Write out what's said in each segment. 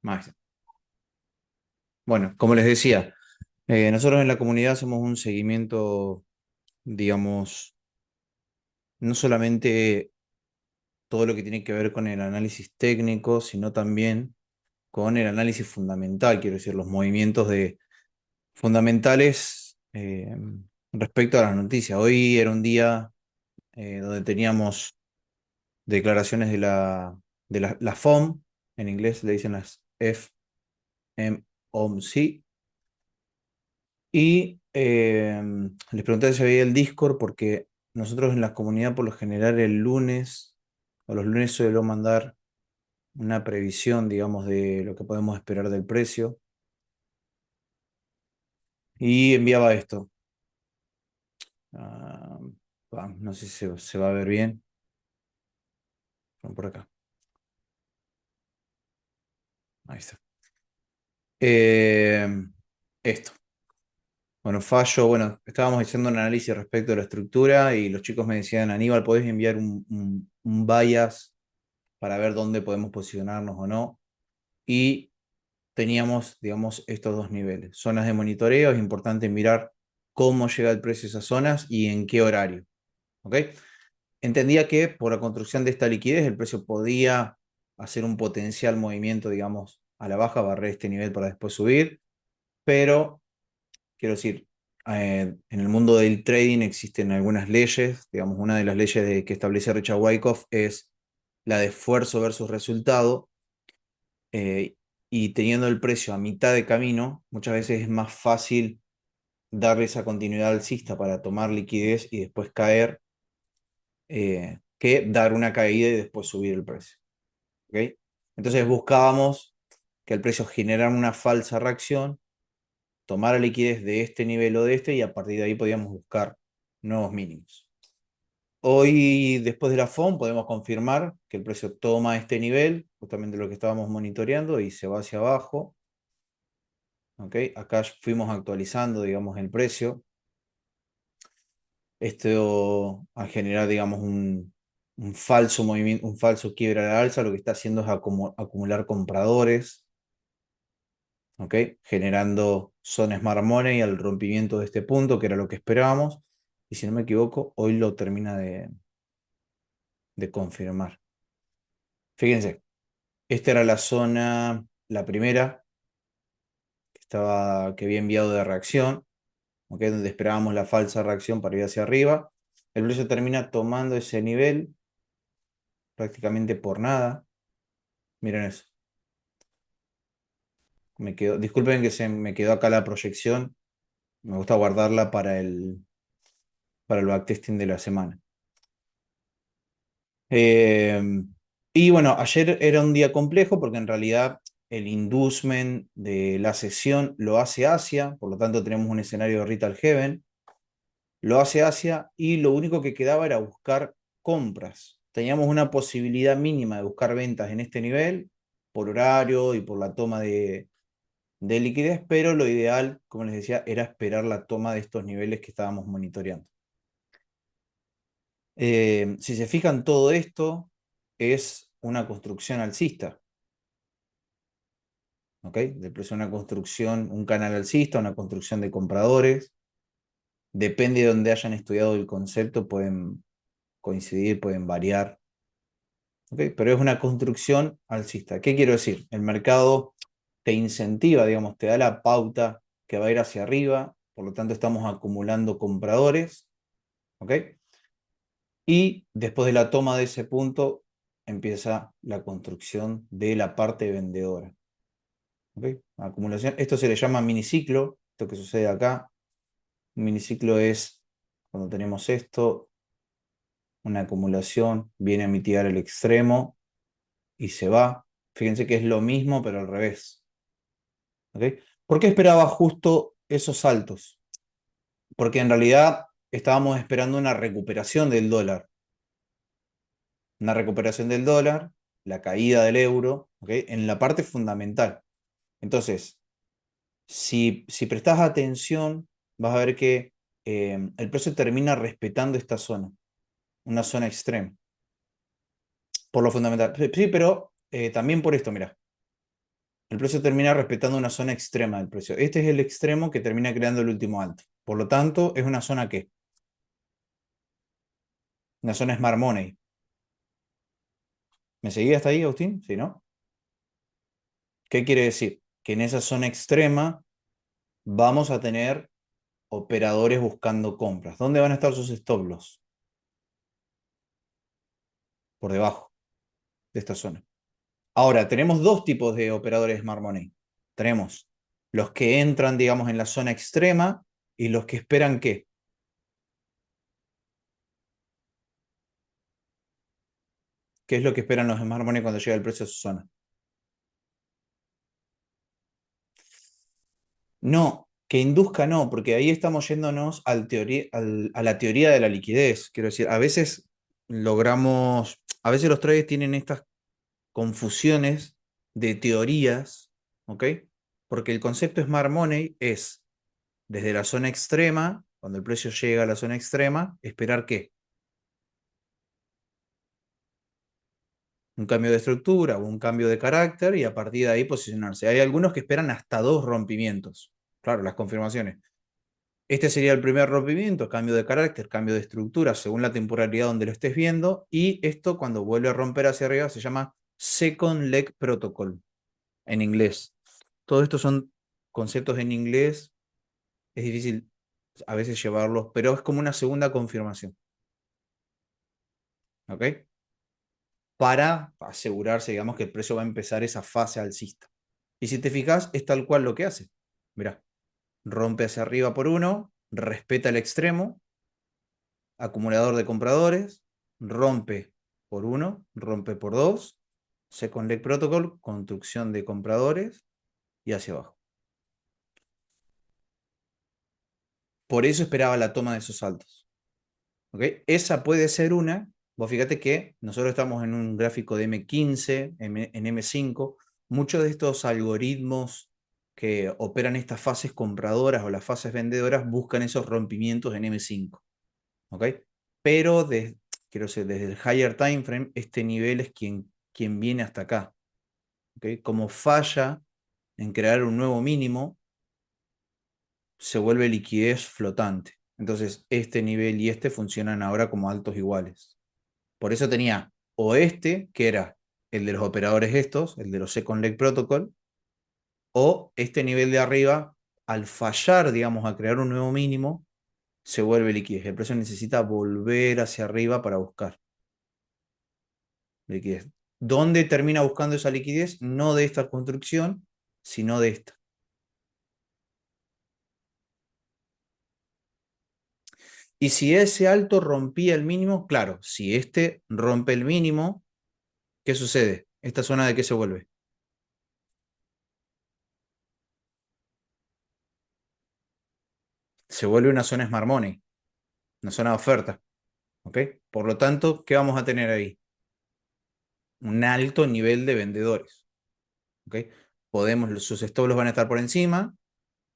Más. Bueno, como les decía, nosotros en la comunidad hacemos un seguimiento, digamos, no solamente todo lo que tiene que ver con el análisis técnico, sino también con el análisis fundamental, quiero decir, los movimientos fundamentales respecto a las noticias. Hoy era un día donde teníamos declaraciones de la FOM, en inglés le dicen las FOMC, y les pregunté si había el Discord porque nosotros en la comunidad por lo general el lunes o los lunes suelo mandar una previsión, digamos, de lo que podemos esperar del precio y enviaba esto. Ah, no sé si se va a ver bien. Por acá. Ahí está. Eh, Esto. Bueno, fallo, bueno, estábamos haciendo un análisis respecto a la estructura y los chicos me decían, Aníbal, ¿podés enviar un bias para ver dónde podemos posicionarnos o no? Y teníamos, digamos, estos dos niveles. Zonas de monitoreo, es importante mirar cómo llega el precio a esas zonas y en qué horario. ¿Ok? Entendía que por la construcción de esta liquidez el precio podía hacer un potencial movimiento, digamos, a la baja, barrer este nivel para después subir, pero quiero decir, en el mundo del trading existen algunas leyes, digamos, una de las leyes que establece Richard Wyckoff es la de esfuerzo versus resultado, eh, y teniendo el precio a mitad de camino, muchas veces es más fácil darle esa continuidad alcista para tomar liquidez y después caer, que dar una caída y después subir el precio. ¿Okay? Entonces buscábamos que el precio generara una falsa reacción, tomara liquidez de este nivel o de este y a partir de ahí podíamos buscar nuevos mínimos. Hoy, después de la FOM, podemos confirmar que el precio toma este nivel, justamente lo que estábamos monitoreando, y se va hacia abajo. ¿Okay? Acá fuimos actualizando, digamos, el precio. Esto a generar, digamos, un falso movimiento, un falso quiebre a la alza, lo que está haciendo es acumular compradores, ¿ok? Generando zonas Smart Money al rompimiento de este punto, que era lo que esperábamos, y si no me equivoco, hoy lo termina de confirmar. Fíjense, esta era la zona, la primera, que había enviado de reacción, ¿ok? Donde esperábamos la falsa reacción para ir hacia arriba. El precio termina tomando ese nivel prácticamente por nada. Miren eso. Disculpen que se me quedó acá la proyección. Me gusta guardarla para el backtesting de la semana. Eh, y bueno, ayer era un día complejo porque en realidad el inducement de la sesión lo hace Asia, por lo tanto tenemos un escenario de Retail Heaven, lo hace Asia y lo único que quedaba era buscar compras. Teníamos una posibilidad mínima de buscar ventas en este nivel por horario y por la toma de liquidez, pero lo ideal, como les decía, era esperar la toma de estos niveles que estábamos monitoreando. Si se fijan, todo esto es una construcción alcista, ¿ok? Después una construcción, un canal alcista, una construcción de compradores. Depende de donde hayan estudiado el concepto, pueden coincidir, pueden variar, ¿ok? Pero es una construcción alcista. ¿Qué quiero decir? El mercado te incentiva, digamos, te da la pauta que va a ir hacia arriba, por lo tanto estamos acumulando compradores, ¿ok? Y después de la toma de ese punto empieza la construcción de la parte vendedora, ¿ok? Acumulación. Esto se le llama miniciclo, esto que sucede acá. Un miniciclo es cuando tenemos esto, una acumulación, viene a mitigar el extremo y se va. Fíjense que es lo mismo, pero al revés, ¿ok? ¿Por qué esperaba justo esos saltos? Porque en realidad estábamos esperando una recuperación del dólar, la caída del euro, ¿okay? En la parte fundamental. Entonces, si prestas atención, vas a ver que el precio termina respetando esta zona, una zona extrema, por lo fundamental. Sí, pero también por esto, mira. el precio termina respetando una zona extrema del precio. Este es el extremo que termina creando el último alto. Por lo tanto, es una zona ¿qué? Una zona Smart Money. ¿Me seguía hasta ahí, Agustín? Sí, ¿no? ¿Qué quiere decir? Que en esa zona extrema vamos a tener operadores buscando compras. ¿Dónde van a estar sus stop loss? Por debajo de esta zona. Ahora, tenemos dos tipos de operadores Smart Money. Tenemos los que entran, digamos, en la zona extrema y los que esperan ¿qué? ¿Qué es lo que esperan los Smart Money cuando llega el precio a su zona? No, que induzca no, porque ahí estamos yéndonos a la teoría de la liquidez. Quiero decir, a veces logramos, a veces los traders tienen estas confusiones de teorías, ¿ok? Porque el concepto Smart Money es desde la zona extrema, cuando el precio llega a la zona extrema, esperar ¿qué? Un cambio de estructura o un cambio de carácter y a partir de ahí posicionarse. Hay algunos que esperan hasta dos rompimientos. Claro, las confirmaciones. Este sería el primer rompimiento, cambio de carácter, cambio de estructura, según la temporalidad donde lo estés viendo. Y esto, cuando vuelve a romper hacia arriba, se llama Second Leg Protocol, en inglés. Todo esto son conceptos en inglés. Es difícil a veces llevarlos, pero es como una segunda confirmación. ¿Ok? Para asegurarse, digamos, que el precio va a empezar esa fase alcista. Y si te fijas, es tal cual lo que hace. Mirá, rompe hacia arriba por uno, respeta el extremo, acumulador de compradores, rompe por uno, rompe por dos, Second Leg Protocol, construcción de compradores y hacia abajo. Por eso esperaba la toma de esos saltos. ¿Okay? Esa puede ser una. Vos fíjate que nosotros estamos en un gráfico de M15, en M5. Muchos de estos algoritmos que operan estas fases compradoras o las fases vendedoras buscan esos rompimientos en M5. ¿Okay? Pero quiero decir, desde el higher time frame, este nivel es quien viene hasta acá. ¿Okay? Como falla en crear un nuevo mínimo, se vuelve liquidez flotante. Entonces, este nivel y este funcionan ahora como altos iguales. Por eso tenía o este, que era el de los operadores estos, el de los Second Leg Protocol, o este nivel de arriba, al fallar, digamos, a crear un nuevo mínimo, se vuelve liquidez. El precio necesita volver hacia arriba para buscar liquidez. ¿Dónde termina buscando esa liquidez? No de esta construcción, sino de esta. Y si ese alto rompía el mínimo, claro, si este rompe el mínimo, ¿qué sucede? ¿Esta zona de qué se vuelve? Se vuelve una zona Smart Money, una zona de oferta. ¿Ok? Por lo tanto, ¿qué vamos a tener ahí? Un alto nivel de vendedores. ¿Ok? Sus stop loss van a estar por encima.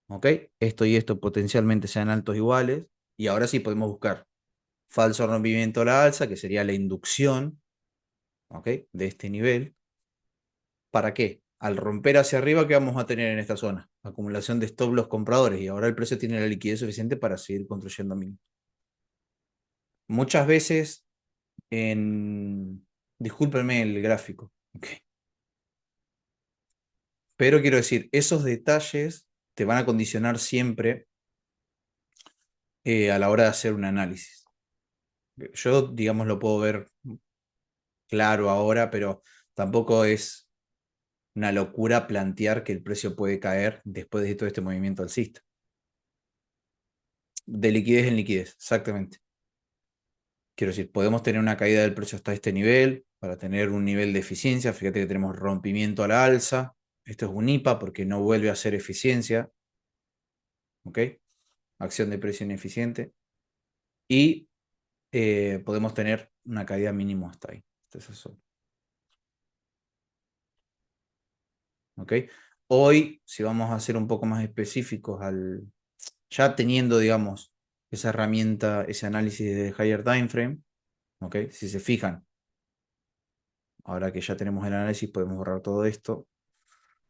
¿Ok? Esto y esto potencialmente sean altos iguales. Y ahora sí podemos buscar falso rompimiento a la alza, que sería la inducción, ¿ok? De este nivel. ¿Para qué? Al romper hacia arriba, ¿qué vamos a tener en esta zona? Acumulación de stop loss compradores. Y ahora el precio tiene la liquidez suficiente para seguir construyendo mínimos. Muchas veces en... Discúlpenme el gráfico. ¿Ok? Pero quiero decir, esos detalles te van a condicionar siempre a la hora de hacer un análisis. Yo, digamos, lo puedo ver claro ahora, pero tampoco es una locura plantear que el precio puede caer después de todo este movimiento alcista. De liquidez en liquidez, exactamente. Quiero decir, podemos tener una caída del precio hasta este nivel para tener un nivel de eficiencia. Fíjate que tenemos rompimiento a la alza. Esto es un IPA porque no vuelve a ser eficiencia. ¿Ok? Acción de precio ineficiente. Y podemos tener una caída mínimo hasta ahí. ¿Ok? Hoy, si vamos a ser un poco más específicos, ya teniendo, digamos, esa herramienta, ese análisis de higher time frame, ¿ok? Si se fijan, ahora que ya tenemos el análisis, podemos borrar todo esto.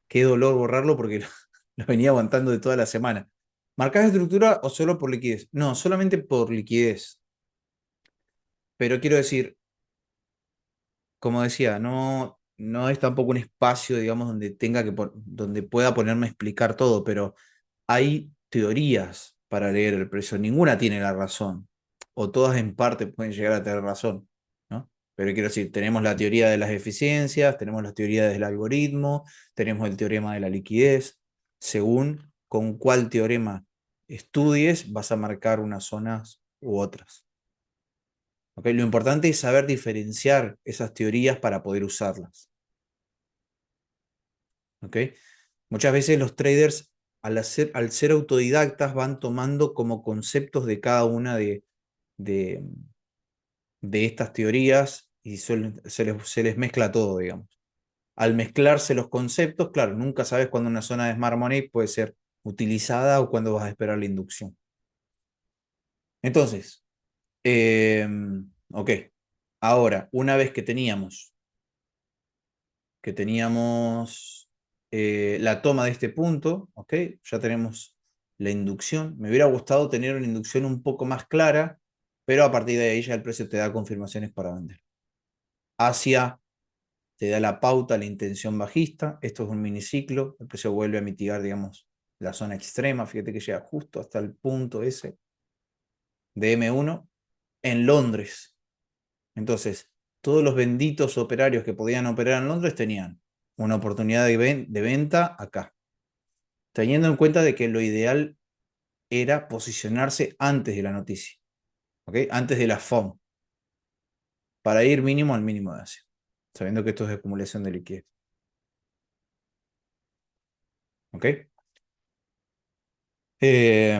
qué dolor borrarlo porque lo venía aguantando de toda la semana. ¿Marcás estructura o solo por liquidez? No, solamente por liquidez. Pero quiero decir, como decía, no es tampoco un espacio, digamos, donde donde pueda ponerme a explicar todo, pero hay teorías para leer el precio. Ninguna tiene la razón, o todas en parte pueden llegar a tener razón, ¿no? Pero quiero decir, tenemos la teoría de las eficiencias, tenemos la teoría del algoritmo, tenemos el teorema de la liquidez. Según con cuál teorema estudies, vas a marcar unas zonas u otras. ¿Okay? Lo importante es saber diferenciar esas teorías para poder usarlas. ¿Okay? Muchas veces los traders, al ser autodidactas, van tomando como conceptos de cada una de, de estas teorías y se les mezcla todo, digamos. Al mezclarse los conceptos, claro, nunca sabes cuándo una zona de Smart Money puede ser utilizada o cuándo vas a esperar la inducción. Entonces, eh, ok, ahora, una vez que teníamos la toma de este punto, ¿ok? Ya tenemos la inducción. Me hubiera gustado tener una inducción un poco más clara, pero a partir de ahí ya el precio te da confirmaciones para vender. Asia te da la pauta, la intención bajista. Esto es un miniciclo. El precio vuelve a mitigar, digamos, la zona extrema. Fíjate que llega justo hasta el punto ese de M1 en Londres. Entonces, todos los benditos operarios que podían operar en Londres tenían una oportunidad de venta acá, teniendo en cuenta de que lo ideal era posicionarse antes de la noticia, ¿okay? Antes de la FOM, para ir mínimo al mínimo de Asia, sabiendo que esto es acumulación de liquidez. ¿Okay? Eh,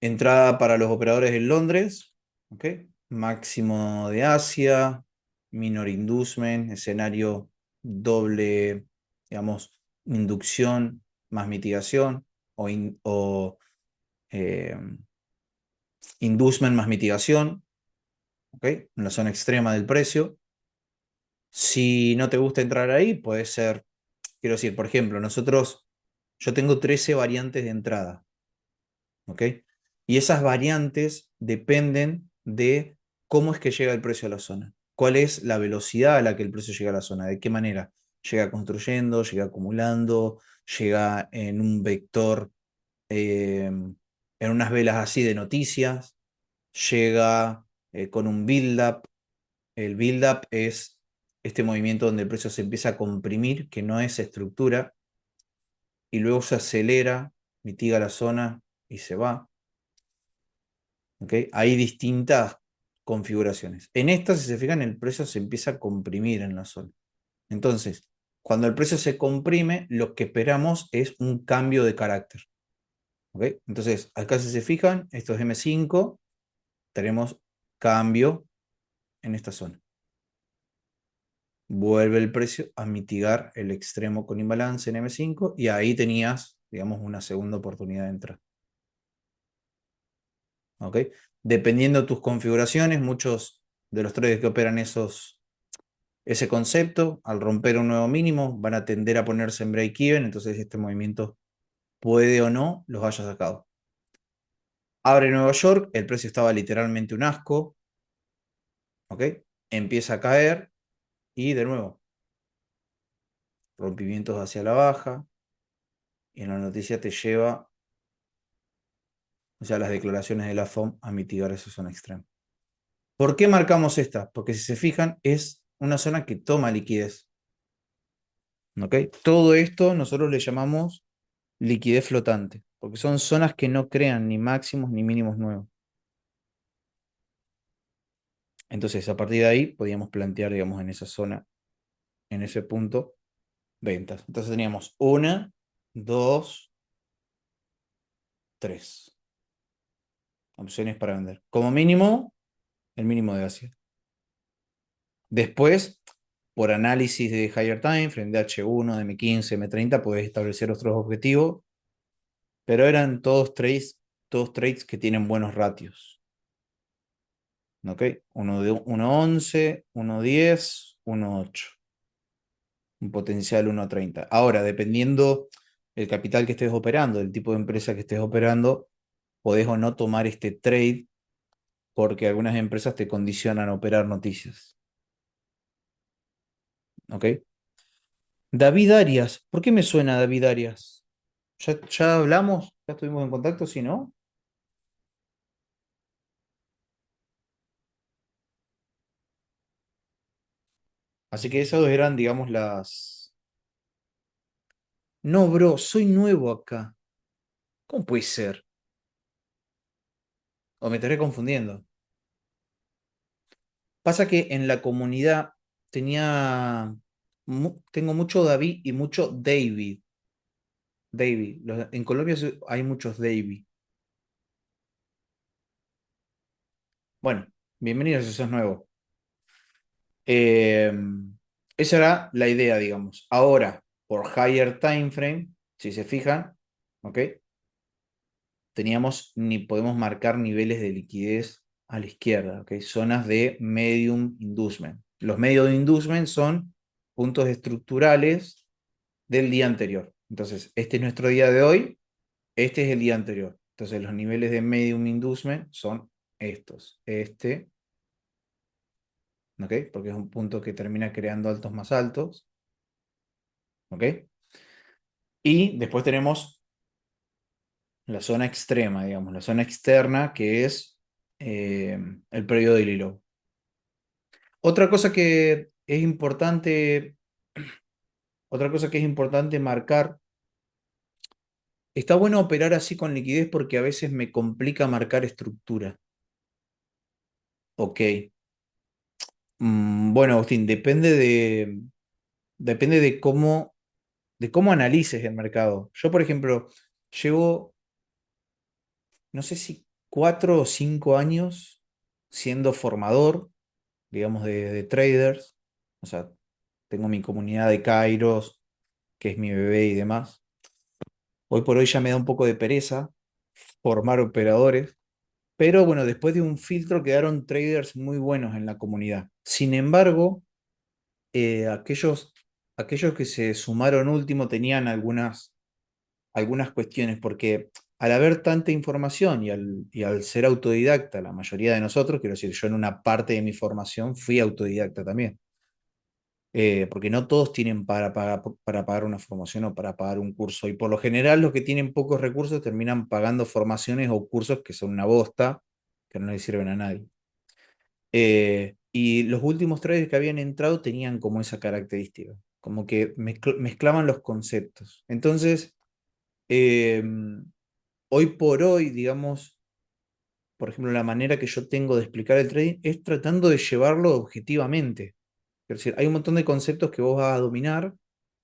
entrada para los operadores en Londres, ¿okay? Máximo de Asia, minor inducement, escenario doble, digamos, inducción más mitigación o eh, inducement más mitigación, ¿okay? En la zona extrema del precio. Si no te gusta entrar ahí, puede ser, quiero decir, por ejemplo, yo tengo 13 variantes de entrada, ¿ok? Y esas variantes dependen de cómo es que llega el precio a la zona, cuál es la velocidad a la que el precio llega a la zona, de qué manera llega construyendo, llega acumulando, llega en un vector, en unas velas así de noticias, llega con un build-up. El build-up es este movimiento donde el precio se empieza a comprimir, que no es estructura, y luego se acelera, mitiga la zona y se va. ¿Okay? Hay distintas configuraciones. En esta, si se fijan, el precio se empieza a comprimir en la zona. Entonces, cuando el precio se comprime, lo que esperamos es un cambio de carácter. ¿Okay? Entonces, acá si se fijan, esto es M5, tenemos cambio en esta zona. Vuelve el precio a mitigar el extremo con imbalance en M5 y ahí tenías, digamos, una segunda oportunidad de entrar. ¿Ok? Dependiendo de tus configuraciones, muchos de los traders que operan ese concepto, al romper un nuevo mínimo, van a tender a ponerse en break-even, entonces este movimiento puede o no los haya sacado. Abre Nueva York, el precio estaba literalmente un asco, ¿ok? Empieza a caer y de nuevo, rompimientos hacia la baja y en la noticia te lleva, o sea, las declaraciones de la FOM a mitigar esa zona extrema. ¿Por qué marcamos esta? Porque si se fijan, es una zona que toma liquidez. ¿Ok? Todo esto nosotros le llamamos liquidez flotante, porque son zonas que no crean ni máximos ni mínimos nuevos. Entonces, a partir de ahí, podíamos plantear, digamos, en esa zona, en ese punto, ventas. Entonces teníamos una, dos, tres opciones para vender. Como mínimo, el mínimo de Asia. Después, por análisis de higher time, frente a H1, de M15, M30, podés establecer otros objetivos, pero eran todos trades que tienen buenos ratios. ¿Ok? 1.11, 1.10, 1.8. un potencial 1,30. Ahora, dependiendo el capital que estés operando, el tipo de empresa que estés operando, podés o no tomar este trade porque algunas empresas te condicionan a operar noticias. ¿Ok? David Arias. ¿Por qué me suena David Arias? ¿Ya hablamos? ¿Ya estuvimos en contacto? Si no. Así que esas eran, digamos, las... No, bro, soy nuevo acá. ¿Cómo puede ser? O me estaré confundiendo. Pasa que en la comunidad tengo mucho David y mucho David. David. En Colombia hay muchos David. Bueno, bienvenidos si sos nuevo. Eh, Esa era la idea, digamos. Ahora, por higher time frame, si se fijan, ¿ok? Podemos marcar niveles de liquidez a la izquierda, ¿ok? Zonas de medium inducement. Los medium inducement son puntos estructurales del día anterior. Entonces, este es nuestro día de hoy, este es el día anterior. Entonces, los niveles de medium inducement son estos. Este, ¿ok? Porque es un punto que termina creando altos más altos, ¿ok? Y después tenemos la zona extrema, digamos, la zona externa, que es el periodo de hilo. Otra cosa que es importante, otra cosa que es importante marcar, está bueno operar así con liquidez porque a veces me complica marcar estructura. Ok. Bueno, Agustín, depende de cómo analices el mercado. Yo, por ejemplo, llevo, no sé si 4 o 5 años siendo formador, digamos, de traders. O sea, tengo mi comunidad de Kairos, que es mi bebé y demás. Hoy por hoy ya me da un poco de pereza formar operadores, pero bueno, después de un filtro quedaron traders muy buenos en la comunidad. Sin embargo, aquellos que se sumaron último tenían algunas cuestiones, porque al haber tanta información y al ser autodidacta, la mayoría de nosotros, quiero decir, yo en una parte de mi formación fui autodidacta también, porque no todos tienen para pagar una formación o para pagar un curso, y por lo general los que tienen pocos recursos terminan pagando formaciones o cursos que son una bosta, que no le sirven a nadie. Y los últimos traders que habían entrado tenían como esa característica, como que mezclaban los conceptos. Entonces, eh, hoy por hoy, digamos, por ejemplo, la manera que yo tengo de explicar el trading es tratando de llevarlo objetivamente. Es decir, hay un montón de conceptos que vos vas a dominar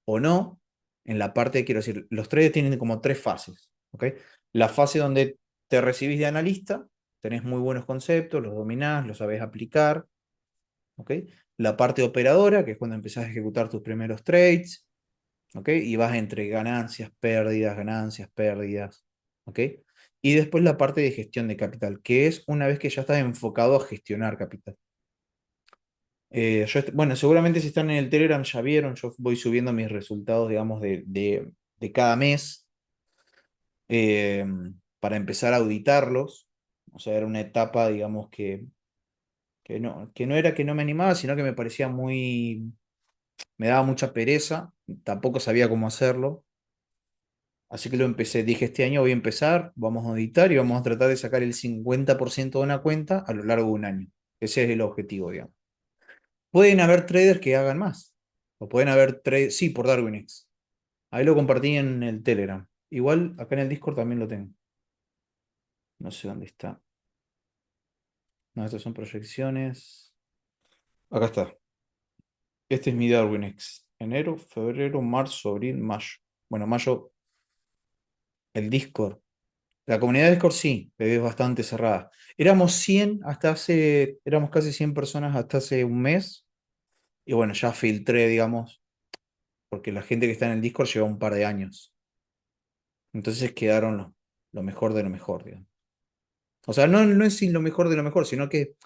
o no en la parte, quiero decir, los traders tienen como tres fases, ¿ok? La fase donde te recibís de analista, tenés muy buenos conceptos, los dominás, los sabés aplicar, ¿ok? La parte operadora, que es cuando empezás a ejecutar tus primeros trades, ¿ok? Y vas entre ganancias, pérdidas, ¿ok? Y después la parte de gestión de capital, que es una vez que ya estás enfocado a gestionar capital. Bueno, seguramente si están en el Telegram ya vieron, yo voy subiendo mis resultados, digamos, de cada mes eh, para empezar a auditarlos. O sea, era una etapa, digamos, que no era que no me animaba, sino que me parecía me daba mucha pereza, tampoco sabía cómo hacerlo. Así que lo empecé, dije, este año voy a empezar, vamos a auditar y vamos a tratar de sacar el 50% de una cuenta a lo largo de un año. Ese es el objetivo, digamos. Pueden haber traders que hagan más. O pueden haber traders, sí, por Darwinex. Ahí lo compartí en el Telegram. Igual acá en el Discord también lo tengo. No sé dónde está. No, estas son proyecciones. Acá está. Este es mi Darwinex. Enero, febrero, marzo, abril, mayo. Bueno, mayo, el Discord. La comunidad de Discord sí, es bastante cerrada. Éramos casi 100 personas hasta hace un mes. Y bueno, ya filtré, digamos, porque la gente que está en el Discord lleva un par de años. Entonces quedaron lo mejor de lo mejor, digamos. O sea, no es lo mejor de lo mejor, sino que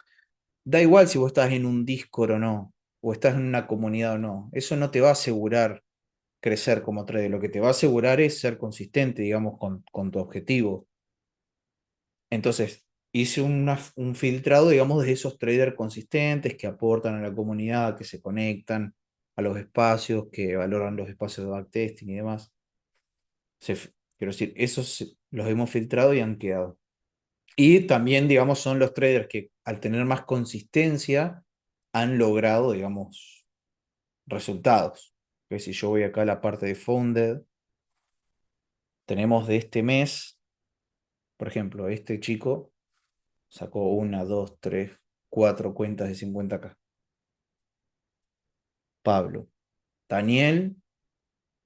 da igual si vos estás en un Discord o no. o estás en una comunidad o no. Eso no te va a asegurar crecer como trader. Lo que te va a asegurar es ser consistente, digamos, con tu objetivo. Entonces, hice un filtrado, digamos, de esos traders consistentes que aportan a la comunidad, que se conectan a los espacios, que valoran los espacios de backtesting y demás. Quiero decir, los hemos filtrado y han quedado. Y también, digamos, son los traders que al tener más consistencia han logrado, digamos, resultados. Que si yo voy acá a la parte de Founded, tenemos de este mes, por ejemplo, este chico sacó una, dos, tres, cuatro cuentas de 50K. Pablo. Daniel,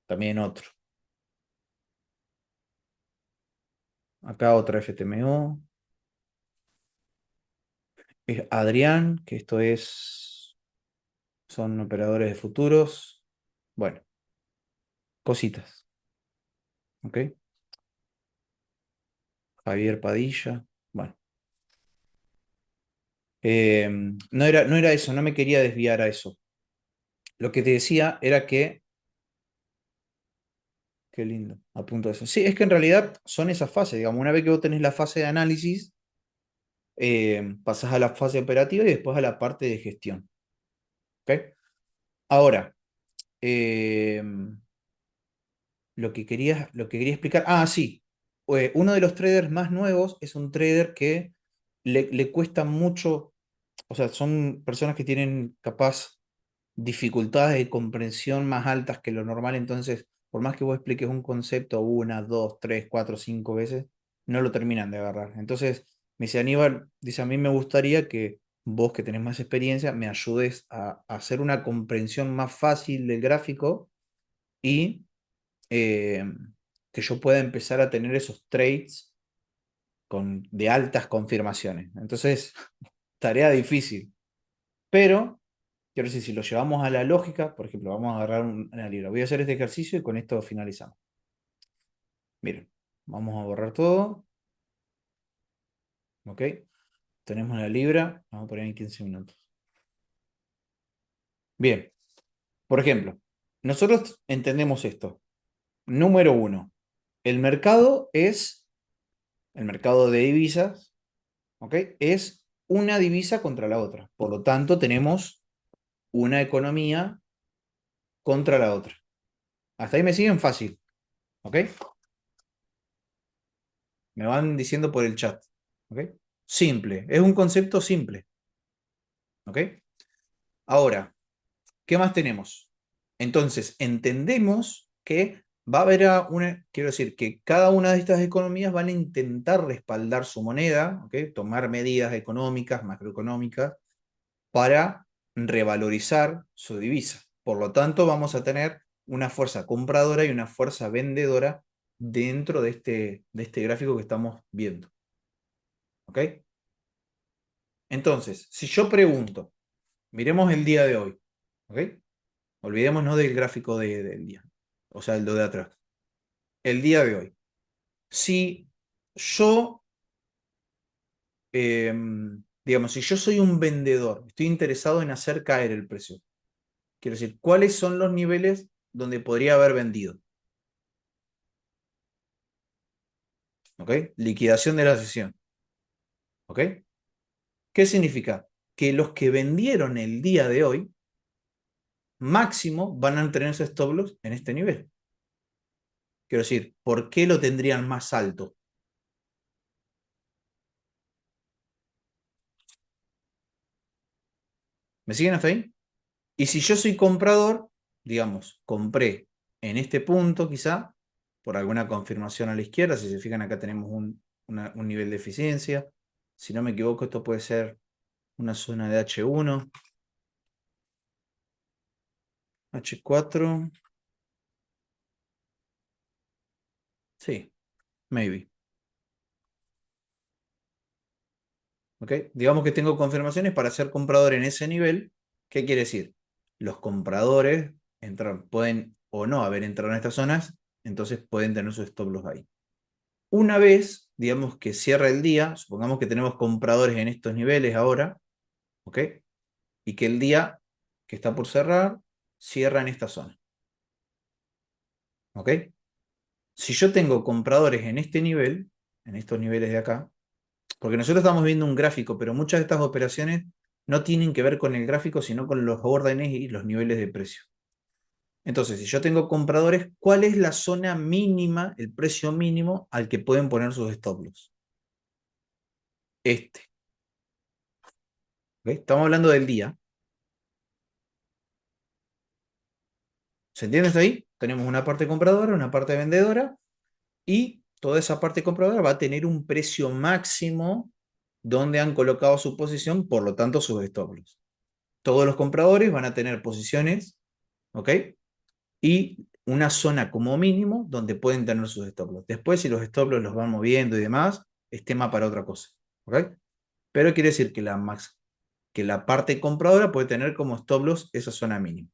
también otro. Acá otra FTMO. Adrián, que son operadores de futuros. Bueno, cositas. ¿Ok? Javier Padilla. Bueno. No era eso, no me quería desviar a eso. Lo que te decía era que, qué lindo, apunto eso. Sí, es que en realidad son esas fases, digamos, una vez que vos tenés la fase de análisis, pasás a la fase operativa y después a la parte de gestión. ¿Ok? Ahora, eh, lo que quería explicar, sí, uno de los traders más nuevos es un trader que le cuesta mucho, o sea, son personas que tienen capaz dificultades de comprensión más altas que lo normal, entonces, por más que vos expliques un concepto una, dos, tres, cuatro, cinco veces, no lo terminan de agarrar. Entonces, me dice Aníbal, dice, a mí me gustaría que vos que tenés más experiencia me ayudes a hacer una comprensión más fácil del gráfico y eh, que yo pueda empezar a tener esos trades de altas confirmaciones. Entonces, tarea difícil, pero quiero decir, si lo llevamos a la lógica, por ejemplo, vamos a agarrar una libra. Voy a hacer este ejercicio y con esto finalizamos. Miren, vamos a borrar todo. ¿Ok? Tenemos la libra. Vamos a poner en 15 minutos. Bien. Por ejemplo, nosotros entendemos esto. Número uno. El mercado el mercado de divisas, ¿ok? Es una divisa contra la otra. Por lo tanto, tenemos una economía contra la otra. Hasta ahí me siguen fácil. ¿Ok? Me van diciendo por el chat. ¿Ok? Simple. Es un concepto simple. ¿Ok? Ahora, ¿qué más tenemos? Entonces, entendemos que va a haber quiero decir, que cada una de estas economías van a intentar respaldar su moneda, ¿ok? Tomar medidas económicas, macroeconómicas, para revalorizar su divisa. Por lo tanto, vamos a tener una fuerza compradora y una fuerza vendedora dentro de este gráfico que estamos viendo. ¿Ok? Entonces, si yo pregunto, miremos el día de hoy, ¿ok? Olvidémonos del gráfico del día, o sea, el de atrás. El día de hoy. Si yo, digamos, si yo soy un vendedor, estoy interesado en hacer caer el precio. Quiero decir, ¿cuáles son los niveles donde podría haber vendido? ¿Ok? Liquidación de la sesión. ¿Ok? ¿Qué significa? Que los que vendieron el día de hoy, máximo van a tener ese stop loss en este nivel. Quiero decir, ¿por qué lo tendrían más alto? ¿Me siguen hasta ahí? Y si yo soy comprador, digamos, compré en este punto quizá, por alguna confirmación a la izquierda, si se fijan acá tenemos un nivel de eficiencia. Si no me equivoco, esto puede ser una zona de H1, H4, sí, maybe. ¿Ok? Digamos que tengo confirmaciones para ser comprador en ese nivel. ¿Qué quiere decir? Los compradores pueden o no haber entrado en estas zonas, entonces pueden tener sus stop loss ahí. Una vez, digamos que cierra el día, supongamos que tenemos compradores en estos niveles ahora, ¿ok? Y que el día, que está por cerrar, cierra en esta zona. ¿Ok? Si yo tengo compradores en este nivel, en estos niveles de acá, porque nosotros estamos viendo un gráfico, pero muchas de estas operaciones no tienen que ver con el gráfico, sino con los órdenes y los niveles de precio. Entonces, si yo tengo compradores, ¿cuál es la zona mínima, el precio mínimo al que pueden poner sus stop loss? Este. ¿Ok? Estamos hablando del día. ¿Se entiende hasta ahí? Tenemos una parte compradora, una parte vendedora, y toda esa parte compradora va a tener un precio máximo donde han colocado su posición, por lo tanto sus stop loss. Todos los compradores van a tener posiciones, ¿ok? Y una zona como mínimo donde pueden tener sus stop loss. Después, si los stop loss los van moviendo y demás, es tema para otra cosa, ¿ok? Pero quiere decir que que la parte compradora puede tener como stop loss esa zona mínima.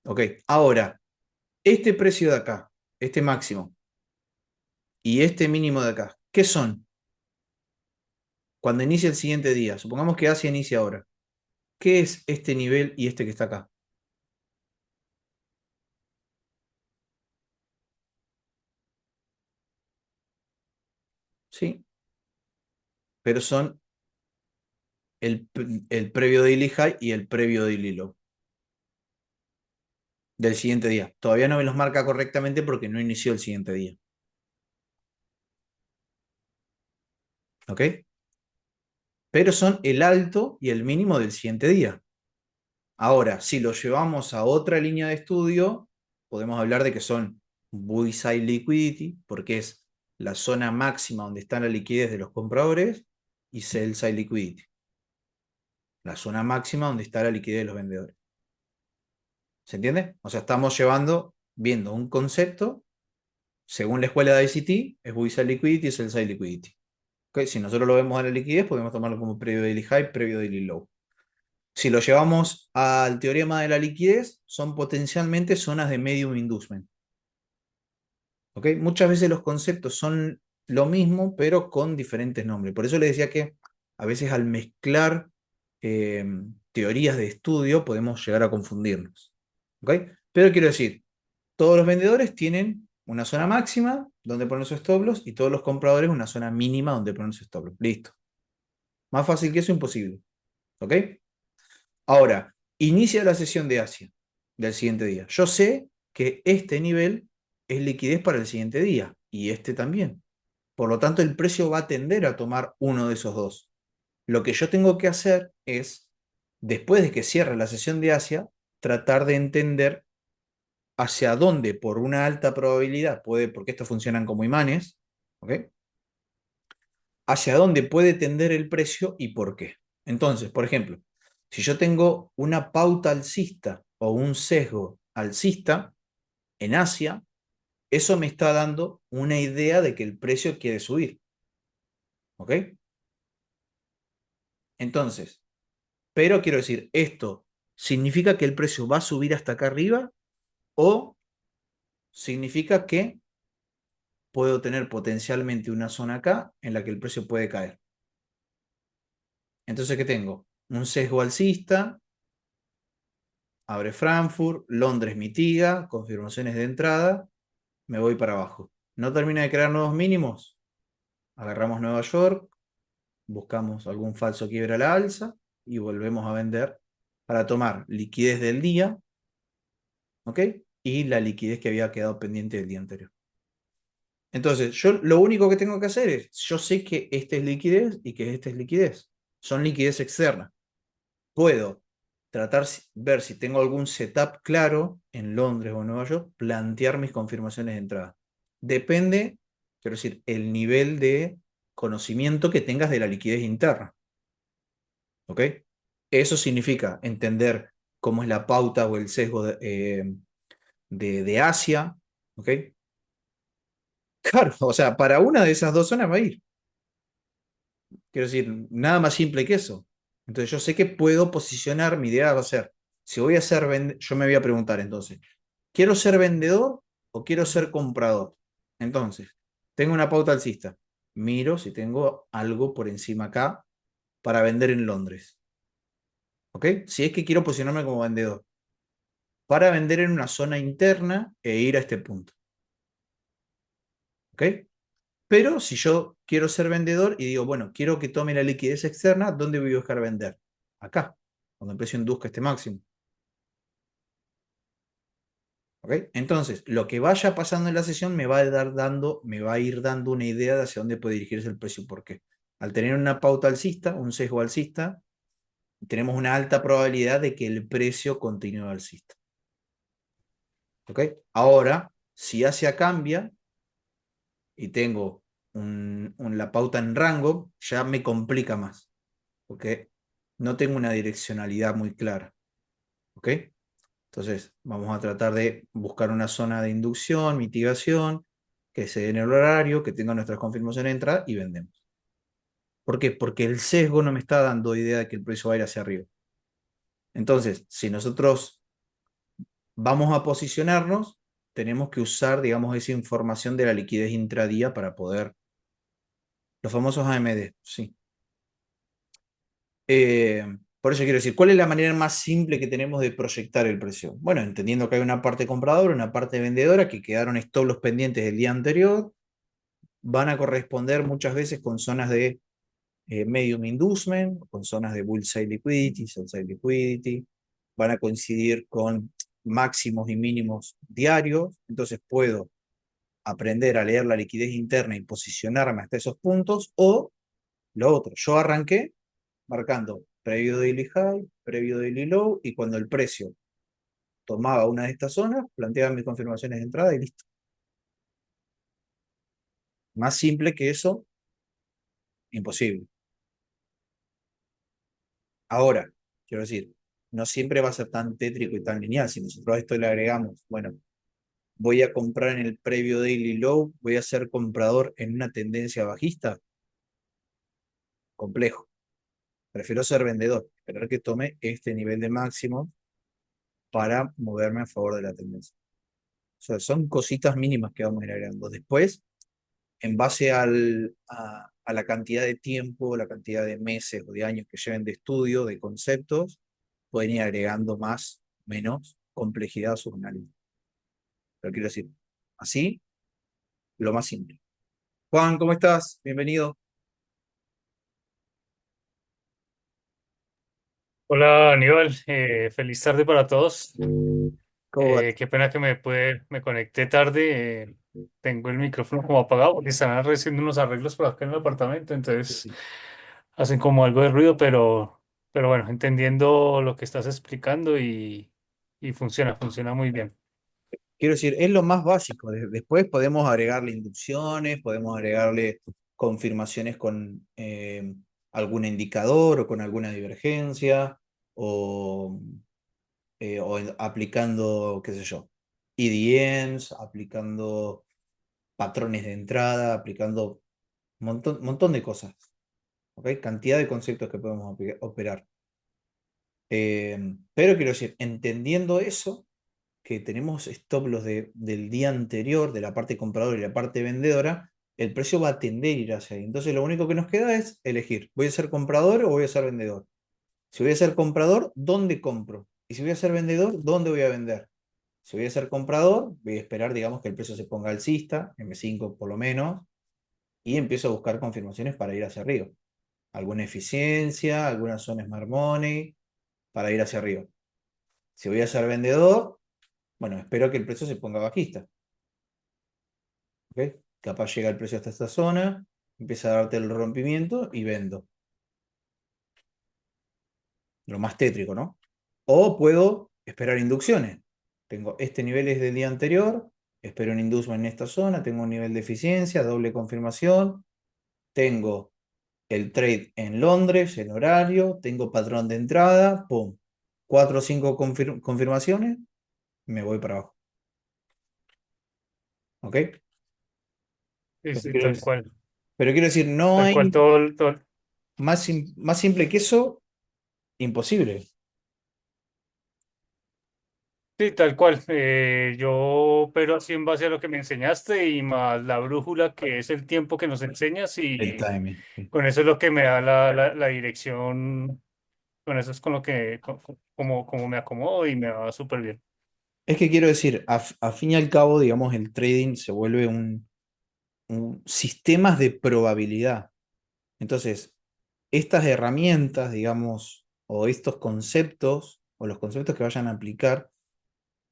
¿Ok? Ahora, este precio de acá, este máximo y este mínimo de acá, ¿qué son? Cuando inicia el siguiente día, supongamos que Asia inicia ahora. ¿Qué es este nivel y este que está acá? Sí, pero son el previo daily high y el previo daily low del siguiente día. Todavía no me los marca correctamente porque no inició el siguiente día. ¿Ok? Pero son el alto y el mínimo del siguiente día. Ahora, si lo llevamos a otra línea de estudio, podemos hablar de que son buy-side liquidity, porque es la zona máxima donde está la liquidez de los compradores, y sell-side liquidity, la zona máxima donde está la liquidez de los vendedores. ¿Se entiende? O sea, estamos viendo un concepto, según la escuela de ICT, es buy-side liquidity y sell-side liquidity. ¿Okay? Si nosotros lo vemos a la liquidez, podemos tomarlo como previo daily high, previo daily low. Si lo llevamos al teorema de la liquidez, son potencialmente zonas de medium inducement. ¿Ok? Muchas veces los conceptos son lo mismo, pero con diferentes nombres. Por eso les decía que a veces al mezclar eh, teorías de estudio podemos llegar a confundirnos. ¿Ok? Pero quiero decir, todos los vendedores tienen una zona máxima donde ponen sus stop loss y todos los compradores una zona mínima donde ponen sus stop loss. Listo. Más fácil que eso, imposible. ¿Ok? Ahora, inicia la sesión de Asia del siguiente día. Yo sé que este nivel es liquidez para el siguiente día y este también. Por lo tanto, el precio va a tender a tomar uno de esos dos. Lo que yo tengo que hacer es, después de que cierre la sesión de Asia, tratar de entender hacia dónde, por una alta probabilidad, porque estos funcionan como imanes, ¿ok? Hacia dónde puede tender el precio y por qué. Entonces, por ejemplo, si yo tengo una pauta alcista o un sesgo alcista en Asia, eso me está dando una idea de que el precio quiere subir. ¿Ok? Entonces, pero quiero decir, ¿esto significa que el precio va a subir hasta acá arriba o significa que puedo tener potencialmente una zona acá en la que el precio puede caer? Entonces, ¿qué tengo? Un sesgo alcista, abre Frankfurt, Londres mitiga, confirmaciones de entrada, me voy para abajo. ¿No termina de crear nuevos mínimos? Agarramos Nueva York, buscamos algún falso quiebre a la alza y volvemos a vender para tomar liquidez del día, ¿ok? Y la liquidez que había quedado pendiente del día anterior. Entonces, yo lo único que tengo que hacer es, yo sé que este es liquidez y que este es liquidez. Son liquidez externa. Puedo ver si tengo algún setup claro en Londres o en Nueva York, plantear mis confirmaciones de entrada. Depende, quiero decir, el nivel de conocimiento que tengas de la liquidez interna. ¿Ok? Eso significa entender cómo es la pauta o el sesgo de Asia. ¿Ok? Claro, o sea, para una de esas dos zonas va a ir. Quiero decir, nada más simple que eso. Entonces yo sé que puedo posicionar, mi idea va a ser, si voy a ser yo me voy a preguntar entonces, ¿quiero ser vendedor o quiero ser comprador? Entonces, tengo una pauta alcista. Miro si tengo algo por encima acá para vender en Londres. ¿ok? Si es que quiero posicionarme como vendedor, para vender en una zona interna e ir a este punto, ¿ok? Pero si yo quiero ser vendedor y digo, bueno, quiero que tome la liquidez externa, ¿dónde voy a buscar vender? Acá, cuando el precio induzca este máximo. ¿Ok? Entonces, lo que vaya pasando en la sesión me va a ir dando una idea de hacia dónde puede dirigirse el precio. ¿Por qué? Al tener una pauta alcista, un sesgo alcista, tenemos una alta probabilidad de que el precio continúe alcista. ¿Ok? Ahora, si Asia cambia y tengo la pauta en rango, ya me complica más, porque no tengo una direccionalidad muy clara. ¿Ok? Entonces, vamos a tratar de buscar una zona de inducción, mitigación, que se dé en el horario, que tenga nuestras confirmaciones de entrada y vendemos. ¿Por qué? Porque el sesgo no me está dando idea de que el precio va a ir hacia arriba. Entonces, si nosotros vamos a posicionarnos, tenemos que usar, digamos, esa información de la liquidez intradía para poder, los famosos AMD, sí. Eh, por eso quiero decir, ¿cuál es la manera más simple que tenemos de proyectar el precio? Bueno, entendiendo que hay una parte compradora, una parte vendedora, que quedaron stop los pendientes del día anterior, van a corresponder muchas veces con zonas de medium inducement, con zonas de bull side liquidity, sell side liquidity, van a coincidir con máximos y mínimos diarios, entonces puedo aprender a leer la liquidez interna y posicionarme hasta esos puntos, o lo otro, yo arranqué marcando previo daily high, previo daily low, y cuando el precio tomaba una de estas zonas, planteaba mis confirmaciones de entrada y listo. Más simple que eso, imposible. Ahora, quiero decir, no siempre va a ser tan tétrico y tan lineal. Si nosotros a esto le agregamos, bueno, voy a comprar en el previo daily low, voy a ser comprador en una tendencia bajista, complejo. Prefiero ser vendedor, esperar que tome este nivel de máximo para moverme a favor de la tendencia. O sea, son cositas mínimas que vamos a ir agregando. Después, en base a la cantidad de tiempo, la cantidad de meses o de años que lleven de estudio, de conceptos, pueden ir agregando más, menos complejidad a sus análisis. Pero quiero decir, así, lo más simple. Juan, ¿cómo estás? Bienvenido. Hola Aníbal, feliz tarde para todos. ¿Cómo va? Qué pena que me conecté tarde. Tengo el micrófono como apagado porque están haciendo unos arreglos por acá en el apartamento, entonces hacen como algo de ruido, pero bueno, entendiendo lo que estás explicando y funciona muy bien. Quiero decir, es lo más básico. Después podemos agregarle inducciones, podemos agregarle confirmaciones con algún indicador o con alguna divergencia o, aplicando, qué sé yo, EDNs, aplicando patrones de entrada, aplicando un montón de cosas. ¿Ok? Cantidad de conceptos que podemos operar. Pero quiero decir, entendiendo eso, que tenemos stop loss del día anterior, de la parte compradora y la parte vendedora, el precio va a tender a ir hacia ahí. Entonces lo único que nos queda es elegir, ¿voy a ser comprador o voy a ser vendedor? Si voy a ser comprador, ¿dónde compro? Y si voy a ser vendedor, ¿dónde voy a vender? Si voy a ser comprador, voy a esperar, digamos, que el precio se ponga alcista, M5 por lo menos, y empiezo a buscar confirmaciones para ir hacia arriba. Alguna eficiencia, alguna zona Smart Money, para ir hacia arriba. Si voy a ser vendedor, bueno, espero que el precio se ponga bajista. ¿Ok? Capaz llega el precio hasta esta zona, empieza a darte el rompimiento y vendo. Lo más tétrico, ¿no? O puedo esperar inducciones. Tengo este nivel es del día anterior, espero un inducement en esta zona, tengo un nivel de eficiencia, doble confirmación, tengo el trade en Londres, en horario, tengo patrón de entrada, pum. Cuatro o cinco confirmaciones, me voy para abajo. ¿Ok? Sí, Pero sí, quiero, pero quiero decir, no tal cual hay todo, más simple que eso, imposible. sí, tal cual. Yo, pero así en base a lo que me enseñaste y más la brújula que es el tiempo que nos enseñas El y timing. Sí. con eso es lo que me da la dirección con eso es con lo que, como me acomodo y me va súper bien. Es que quiero decir, a fin y al cabo, digamos, el trading se vuelve un sistemas de probabilidad. Entonces, estas herramientas, digamos, o estos conceptos, o los conceptos que vayan a aplicar,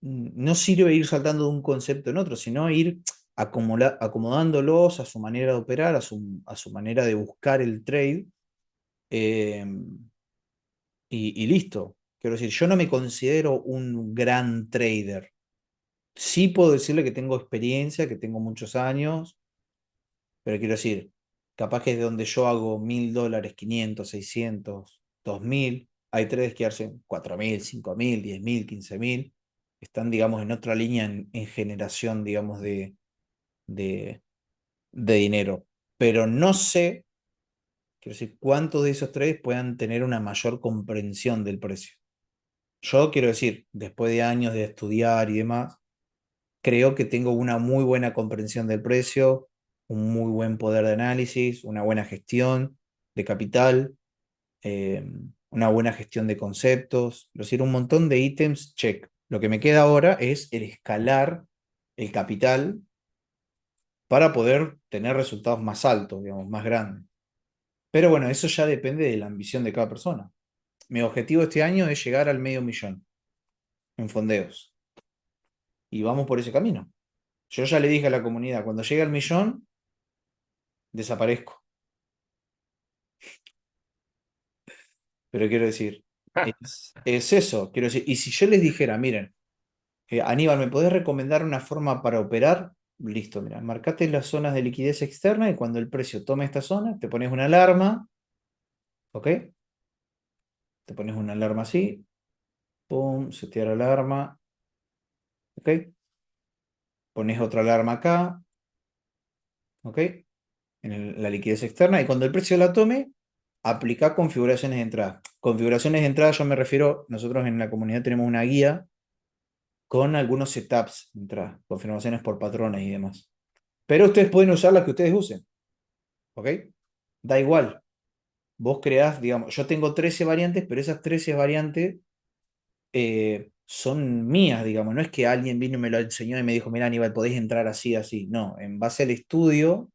no sirve ir saltando de un concepto en otro, sino ir acomodándolos a su manera de operar, a su manera de buscar el trade, eh, y listo. Quiero decir, yo no me considero un gran trader. Sí puedo decirle que tengo experiencia, que tengo muchos años, pero quiero decir, capaz que de donde yo hago $1000, 500, 600, 2000, hay traders que hacen 4000, 5000, 10000, 15000. Están, digamos, en otra línea en generación, digamos, de, de dinero. Pero no sé, quiero decir, cuántos de esos traders puedan tener una mayor comprensión del precio. Yo quiero decir, después de años de estudiar y demás, creo que tengo una muy buena comprensión del precio, un muy buen poder de análisis, una buena gestión de capital, eh, una buena gestión de conceptos, es decir, un montón de ítems, check. Lo que me queda ahora es el escalar el capital para poder tener resultados más altos, digamos, más grandes. Pero bueno, eso ya depende de la ambición de cada persona. Mi objetivo este año es llegar al medio millón en fondeos y vamos por ese camino. Yo ya le dije a la comunidad, cuando llegue al millón, desaparezco. Pero quiero decir, es eso, quiero decir, y si yo les dijera, miren, Aníbal, ¿me podés recomendar una forma para operar? Listo, mira, marcate las zonas de liquidez externa y cuando el precio tome esta zona, te pones una alarma, ¿ok? Te pones una alarma así, pum, setear alarma, ¿ok? Pones otra alarma acá, ¿ok? La liquidez externa y cuando el precio la tome, aplica configuraciones de entrada. Configuraciones de entrada, yo me refiero, nosotros en la comunidad tenemos una guía con algunos setups de entrada, confirmaciones por patrones y demás. Pero ustedes pueden usar las que ustedes usen, ¿ok? Da igual. Vos creás, digamos, yo tengo 13 variantes, pero esas 13 variantes son mías, digamos. No es que alguien vino y me lo enseñó y me dijo, mira, Aníbal, podéis entrar así, así. No, en base al estudio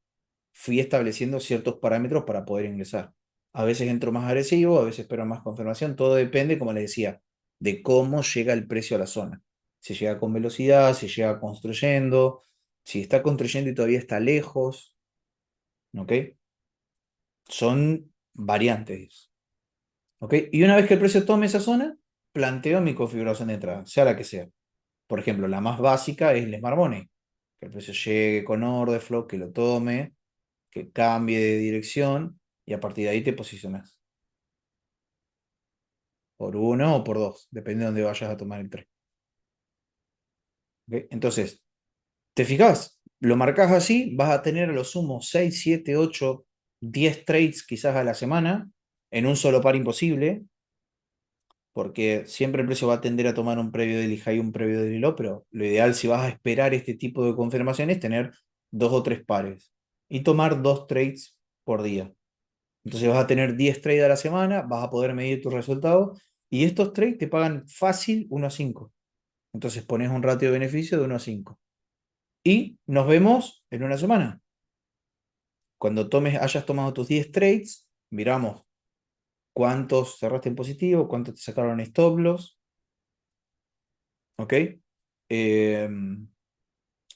fui estableciendo ciertos parámetros para poder ingresar. A veces entro más agresivo, a veces espero más confirmación, todo depende, como les decía, de cómo llega el precio a la zona. Si llega con velocidad, si llega construyendo, si está construyendo y todavía está lejos, ¿ok? Son variantes, ¿ok? Y una vez que el precio tome esa zona, planteo mi configuración de entrada, sea la que sea. Por ejemplo, la más básica es el Smart Money, que el precio llegue con order flow, que lo tome, que cambie de dirección y a partir de ahí te posicionas por uno o por dos, depende de dónde vayas a tomar el trade. ¿Ok? Entonces, ¿te fijas? Lo marcas así, vas a tener a lo sumo 6 7 8 10 trades quizás a la semana en un solo par imposible, porque siempre el precio va a tender a tomar un previo del high y un previo del low, pero lo ideal si vas a esperar este tipo de confirmaciones es tener dos o tres pares y tomar dos trades por día. Entonces vas a tener 10 trades a la semana, vas a poder medir tus resultados y estos trades te pagan fácil 1 a 5. Entonces pones un ratio de beneficio de 1 a 5. Y nos vemos en una semana. Cuando hayas tomado tus 10 trades, miramos cuántos cerraste en positivo, cuántos te sacaron stop loss, ¿ok? Eh,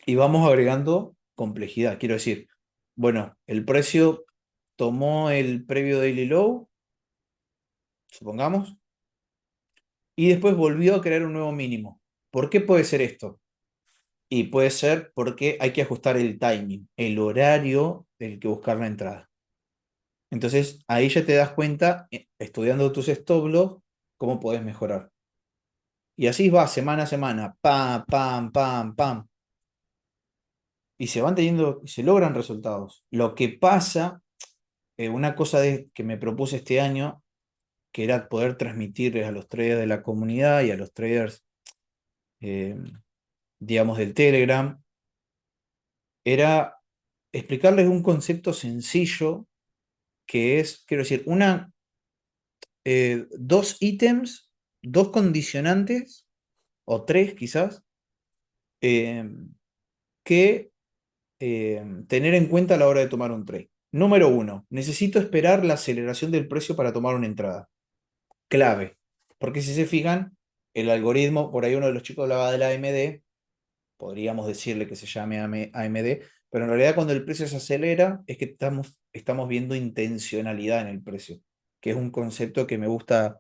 y vamos agregando complejidad. Quiero decir, bueno, el precio tomó el previo daily low, supongamos, y después volvió a crear un nuevo mínimo. ¿Por qué puede ser esto? Y puede ser porque hay que ajustar el timing, el horario del que buscar la entrada. Entonces ahí ya te das cuenta, estudiando tus stop loss, cómo puedes mejorar. Y así va semana a semana, pam, pam, pam, pam. Y se van teniendo, se logran resultados. Lo que pasa, una cosa que me propuse este año, que era poder transmitirles a los traders de la comunidad y a los traders, eh, digamos, del Telegram, era explicarles un concepto sencillo que es, quiero decir, dos ítems, dos condicionantes, o tres quizás, eh, que tener en cuenta a la hora de tomar un trade. Número uno, necesito esperar la aceleración del precio para tomar una entrada. Clave, porque si se fijan, el algoritmo, por ahí uno de los chicos hablaba de la AMD, podríamos decirle que se llame AMD, pero en realidad cuando el precio se acelera es que estamos viendo intencionalidad en el precio, que es un concepto que me gusta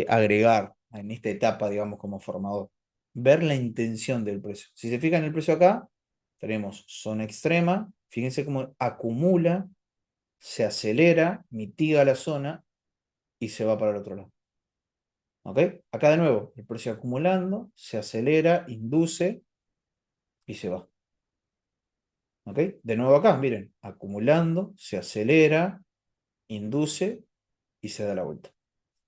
agregar en esta etapa, digamos, como formador. Ver la intención del precio. Si se fijan en el precio acá, tenemos zona extrema, fíjense cómo acumula, se acelera, mitiga la zona y se va para el otro lado. ¿Ok? Acá de nuevo, el precio acumulando, se acelera, induce y se va. ¿Ok? De nuevo acá, miren, acumulando, se acelera, induce y se da la vuelta.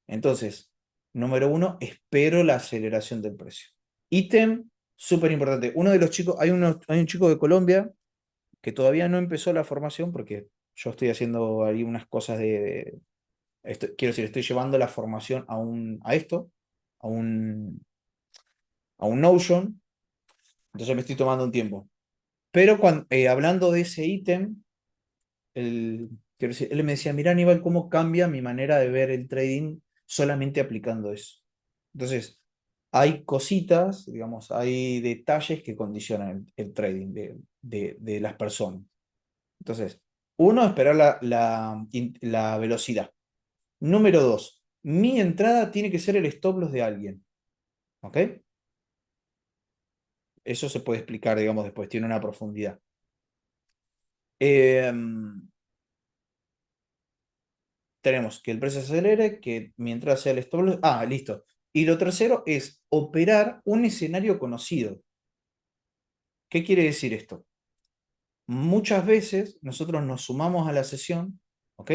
Entonces, número uno, espero la aceleración del precio. Ítem súper importante. Uno de los chicos, hay un chico de Colombia que todavía no empezó la formación porque yo estoy haciendo ahí unas cosas quiero decir, estoy llevando la formación a esto, a un, a un Notion, entonces me estoy tomando un tiempo. Pero hablando de ese ítem, quiero decir, él me decía, mira Aníbal, cómo cambia mi manera de ver el trading solamente aplicando eso. Entonces, hay cositas, digamos, hay detalles que condicionan el trading de las personas. Entonces, uno, esperar la velocidad. Número dos, mi entrada tiene que ser el stop loss de alguien. ¿Ok? Eso se puede explicar, digamos, después, tiene una profundidad. Tenemos que el precio se acelere, que mientras sea el stop loss. Ah, listo. Y lo tercero es operar un escenario conocido. ¿Qué quiere decir esto? Muchas veces nosotros nos sumamos a la sesión, ¿ok?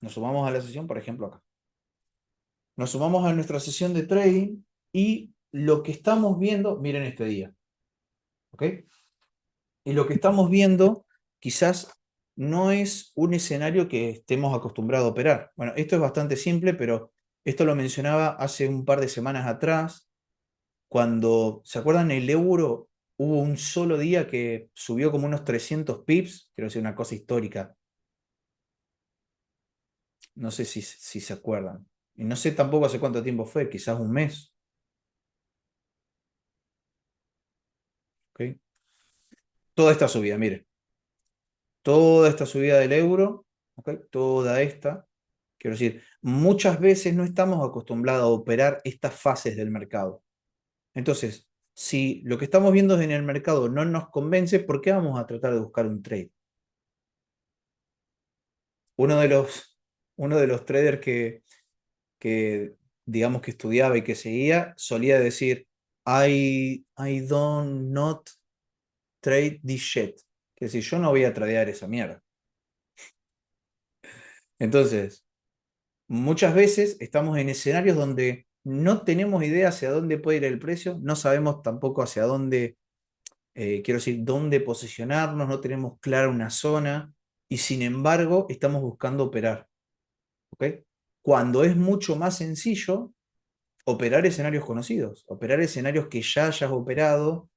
Nos sumamos a la sesión, por ejemplo, acá. Nos sumamos a nuestra sesión de trading y lo que estamos viendo, miren este día, ¿ok? Y lo que estamos viendo quizás no es un escenario que estemos acostumbrados a operar. Bueno, esto es bastante simple, pero esto lo mencionaba hace un par de semanas atrás, cuando, ¿se acuerdan? El euro hubo un solo día que subió como unos 300 pips, quiero decir una cosa histórica. No sé si se acuerdan. Y no sé tampoco hace cuánto tiempo fue, quizás un mes. ¿Ok? Toda esta subida, mire, toda esta subida del euro, ¿ok? Toda esta, quiero decir, muchas veces no estamos acostumbrados a operar estas fases del mercado. Entonces, si lo que estamos viendo en el mercado no nos convence, ¿por qué vamos a tratar de buscar un trade? Uno de los, uno de los traders que, digamos que estudiaba y que seguía, solía decir, I don't not trade this shit. Que si yo no voy a tradear esa mierda. Entonces, muchas veces estamos en escenarios donde no tenemos idea hacia dónde puede ir el precio, no sabemos tampoco hacia dónde, quiero decir, dónde posicionarnos, no tenemos clara una zona y sin embargo estamos buscando operar. ¿Ok? Cuando es mucho más sencillo operar escenarios conocidos, operar escenarios que ya hayas operado,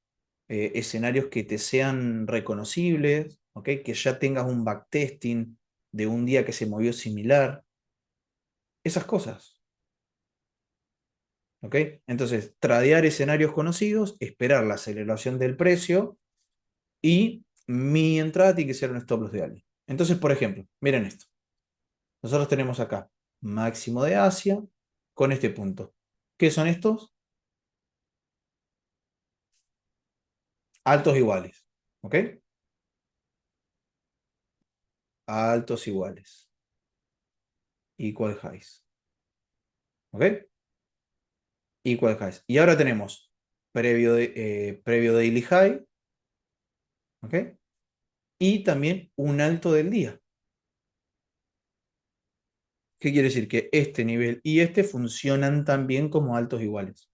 escenarios que te sean reconocibles, ¿ok? Que ya tengas un backtesting de un día que se movió similar, esas cosas. ¿Ok? Entonces, tradear escenarios conocidos, esperar la aceleración del precio y mi entrada tiene que ser un stop loss de alguien. Entonces, por ejemplo, miren esto. Nosotros tenemos acá máximo de Asia con este punto. ¿Qué son estos? Altos iguales. ¿Ok? Altos iguales. Equal highs. ¿Ok? Equal highs. Y ahora tenemos previo daily high. ¿Ok? Y también un alto del día. ¿Qué quiere decir? Que este nivel y este funcionan también como altos iguales.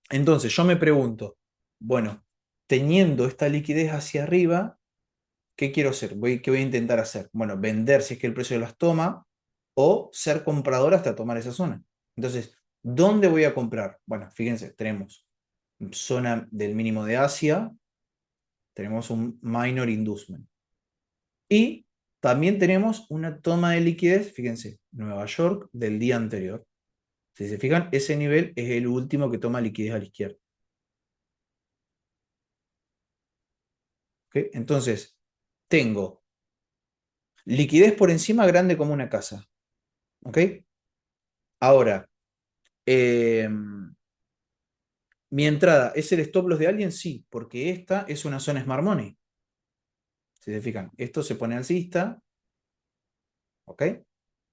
Entonces yo me pregunto, bueno, teniendo esta liquidez hacia arriba, ¿qué quiero hacer? ¿Qué voy a intentar hacer? Bueno, vender si es que el precio las toma, o ser comprador hasta tomar esa zona. Entonces, ¿dónde voy a comprar? Bueno, fíjense, tenemos zona del mínimo de Asia, tenemos un minor inducement. Y también tenemos una toma de liquidez, fíjense, Nueva York del día anterior. Si se fijan, ese nivel es el último que toma liquidez a la izquierda. ¿Ok? Entonces, tengo liquidez por encima grande como una casa. ¿Ok? Ahora, eh, mi entrada, ¿es el stop loss de alguien? Sí, porque esta es una zona Smart Money. Si se fijan, esto se pone alcista, ¿ok?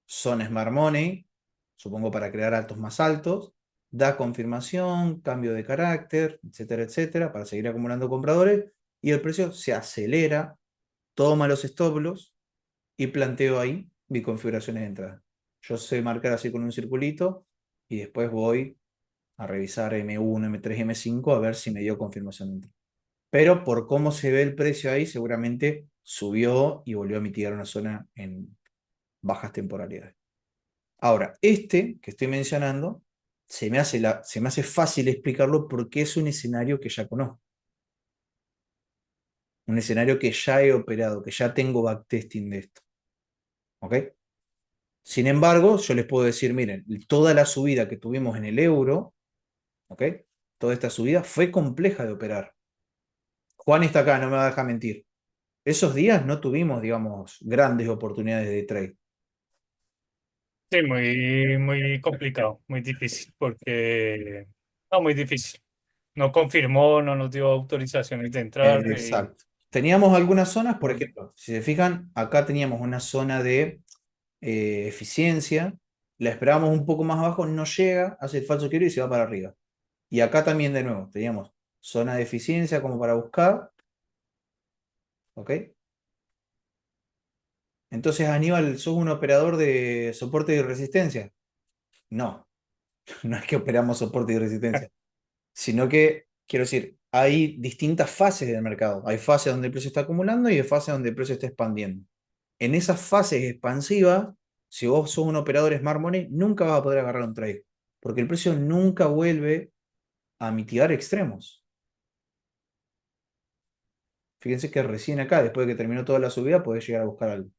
Zona Smart Money, supongo para crear altos más altos, da confirmación, cambio de carácter, etcétera, etcétera, para seguir acumulando compradores, y el precio se acelera, toma los stop loss y planteo ahí mi configuraciones de entrada. Yo sé marcar así con un circulito y después voy a revisar M1, M3, M5 a ver si me dio confirmación de entrada. Pero por cómo se ve el precio ahí, seguramente subió y volvió a mitigar una zona en bajas temporalidades. Ahora, este que estoy mencionando, se me hace fácil explicarlo porque es un escenario que ya conozco, un escenario que ya he operado, que ya tengo backtesting de esto. ¿Ok? Sin embargo, yo les puedo decir, miren, toda la subida que tuvimos en el euro, ¿ok? Toda esta subida fue compleja de operar. Juan está acá, no me va a dejar mentir. Esos días no tuvimos, digamos, grandes oportunidades de trade. Sí, muy, muy complicado, muy difícil, porque no, muy difícil. No confirmó, no nos dio autorizaciones de entrar. Exacto. Teníamos algunas zonas, por No. ejemplo, si se fijan, acá teníamos una zona de eficiencia, la esperábamos un poco más abajo, no llega, hace el falso quiero y se va para arriba. Y acá también de nuevo, teníamos zona de eficiencia como para buscar, ¿ok? Entonces, Aníbal, ¿sos un operador de soporte y resistencia? No, no es que operamos soporte y resistencia, sino que, quiero decir, hay distintas fases del mercado. Hay fases donde el precio está acumulando y hay fases donde el precio está expandiendo. En esas fases expansivas, si vos sos un operador Smart Money, nunca vas a poder agarrar un trade, porque el precio nunca vuelve a mitigar extremos. Fíjense que recién acá, después de que terminó toda la subida, podés llegar a buscar algo.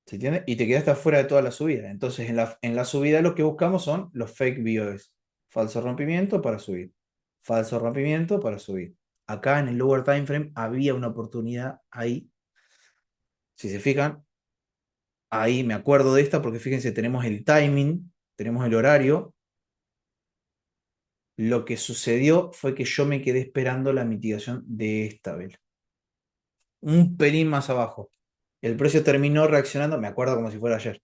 ¿Se entiende? Y te quedaste afuera de toda la subida. Entonces, en la subida lo que buscamos son los fake BOS. Falso rompimiento para subir. Falso rompimiento para subir. Acá en el lower time frame había una oportunidad ahí. Si se fijan, ahí me acuerdo de esta porque fíjense, tenemos el timing, tenemos el horario. Lo que sucedió fue que yo me quedé esperando la mitigación de esta vela. Un pelín más abajo. El precio terminó reaccionando, me acuerdo como si fuera ayer.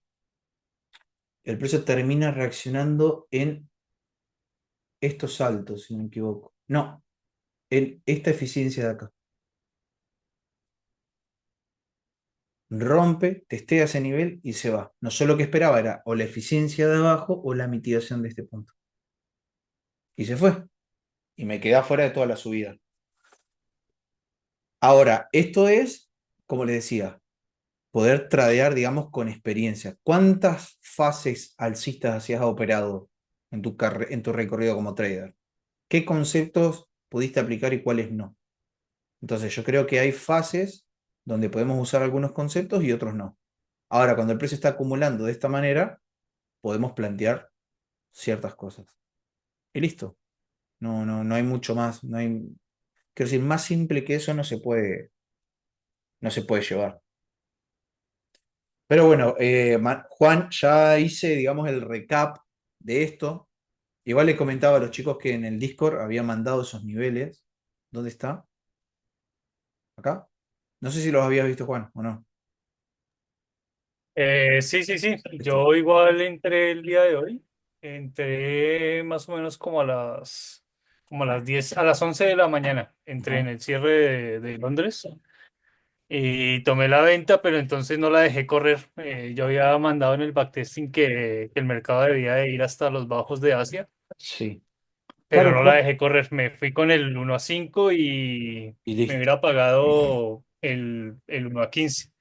El precio termina reaccionando en estos saltos, si no me equivoco. No, en esta eficiencia de acá. Rompe, testea ese nivel y se va. No solo lo que esperaba era o la eficiencia de abajo o la mitigación de este punto. Y se fue. Y me quedé afuera de toda la subida. Ahora, esto es, como les decía, poder tradear, digamos, con experiencia. ¿Cuántas fases alcistas así has operado en en tu recorrido como trader? ¿Qué conceptos pudiste aplicar y cuáles no? Entonces, yo creo que hay fases donde podemos usar algunos conceptos y otros no. Ahora, cuando el precio está acumulando de esta manera, podemos plantear ciertas cosas. Y listo. No hay mucho más. No hay, quiero decir, más simple que eso no se puede llevar. Pero bueno, Juan, ya hice, digamos, el recap de esto. Igual le comentaba a los chicos que en el Discord había mandado esos niveles. ¿Dónde está? ¿Acá? No sé si los habías visto, Juan, o no. Sí, sí, sí. Esto. Yo igual entré el día de hoy. Entré más o menos como a las 10 a las 11 de la mañana. Entré Ajá. en el cierre de Londres y tomé la venta, pero entonces no la dejé correr. Yo había mandado en el backtesting que el mercado debía de ir hasta los bajos de Asia, Sí. pero Claro, no la Juan. dejé correr. Me fui con el 1 a 5 y Y me listo. hubiera pagado el 1 a 15.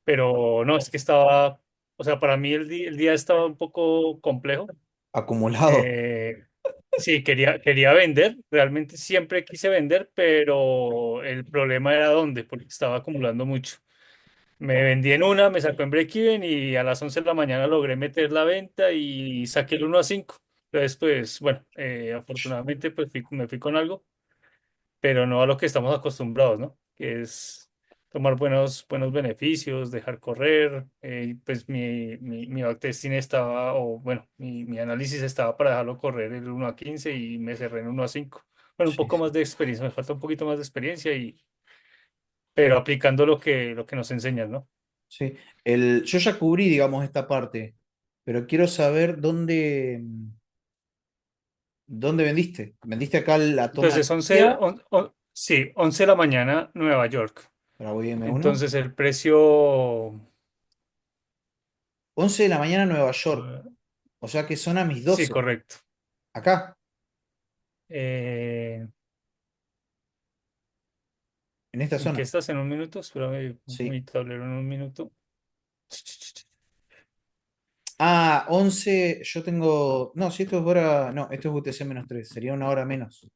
Pero no, es que estaba. o sea, para mí el día estaba un poco complejo. Acumulado. Eh, sí, quería vender, realmente siempre quise vender, pero el problema era dónde, porque estaba acumulando mucho. Me vendí en una, me sacó en break-even y a las 11 de la mañana logré meter la venta y saqué el 1 a 5. Entonces, pues, bueno, afortunadamente pues me fui con algo, pero no a lo que estamos acostumbrados, ¿no? Que es tomar buenos beneficios, dejar correr. Pues mi backtesting estaba, o bueno, mi análisis estaba para dejarlo correr el 1 a 15 y me cerré en 1 a 5. Bueno, un Sí, poco sí. más de experiencia, me falta un poquito más de experiencia pero aplicando lo que nos enseñan, ¿no? Sí. Yo ya cubrí, digamos, esta parte, pero quiero saber dónde vendiste. ¿Vendiste acá la toma del Entonces, día sí, 11 de la mañana, Nueva York. para hoy M1? Entonces, el precio, 11 de la mañana Nueva York, eh, o sea que son a mis sí, 12 correcto. acá, Eh, en esta ¿En qué zona. estás? En un minuto, espérame, Sí. mi tablero en un minuto. Ah, 11 yo tengo. No, si esto es hora. No, esto es UTC-3, sería una hora menos.